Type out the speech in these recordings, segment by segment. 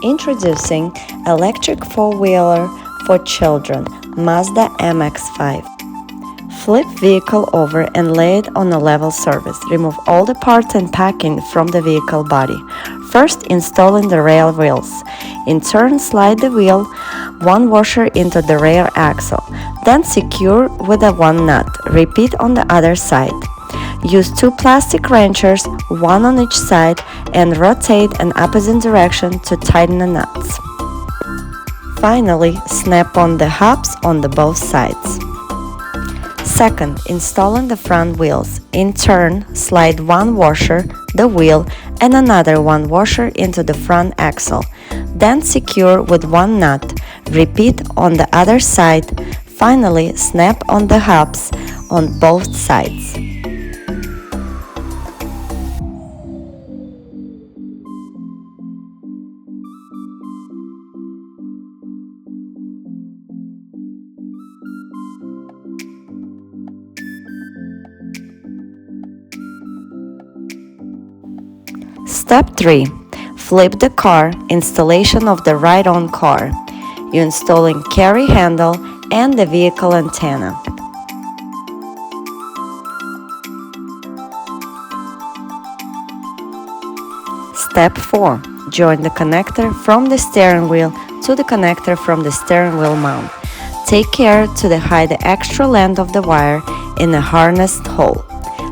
Introducing electric four-wheeler for children, Mazda MX-5. Flip vehicle over and lay it on a level surface. Remove all the parts and packing from the vehicle body. First, installing the rail wheels. In turn, slide the wheel one washer into the rear axle. Then secure with a one nut. Repeat on the other side. Use two plastic wrenches, one on each side, and rotate in opposite direction to tighten the nuts. Finally, snap on the hubs on the both sides. Second, installing the front wheels. In turn, slide one washer, the wheel, and another one washer into the front axle. Then secure with one nut. Repeat on the other side. Finally, snap on the hubs on both sides. Step 3. Flip the car. Installation of the ride-on car. You're installing carry handle and the vehicle antenna. Step 4. Join the connector from the steering wheel to the connector from the steering wheel mount. Take care to hide the extra length of the wire in a harnessed hole.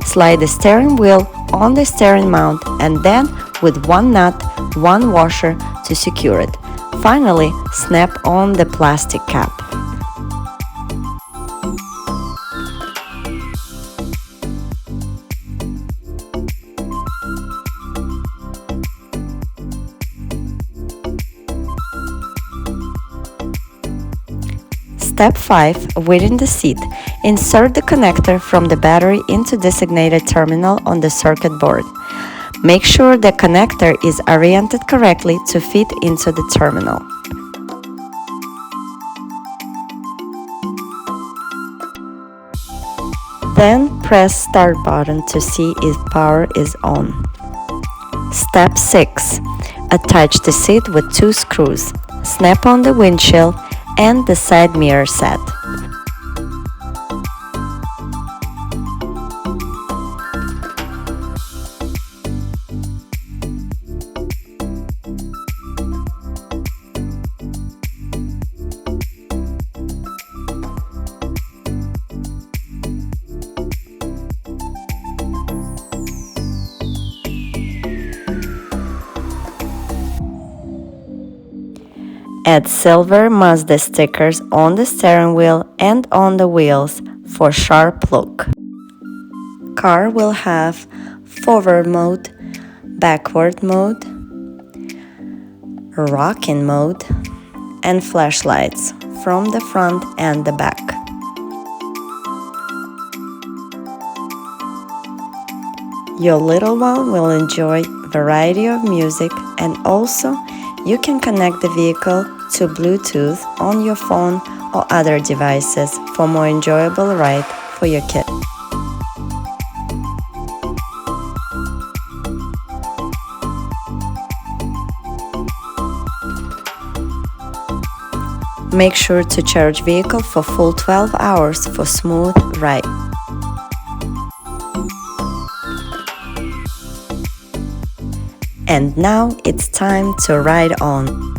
Slide the steering wheel on the steering mount and then with one nut, one washer to secure it. Finally, snap on the plastic cap. Step 5. Within the seat. Insert the connector from the battery into designated terminal on the circuit board. Make sure the connector is oriented correctly to fit into the terminal. Then press start button to see if power is on. Step 6. Attach the seat with two screws. Snap on the windshield and the side mirror set. Add silver Mazda stickers on the steering wheel and on the wheels for sharp look. Car will have forward mode, backward mode, rocking mode, and flashlights from the front and the back. Your little one will enjoy variety of music, and also you can connect the vehicle to Bluetooth on your phone or other devices for more enjoyable ride for your kid. Make sure to charge vehicle for full 12 hours for smooth ride. And now it's time to ride on.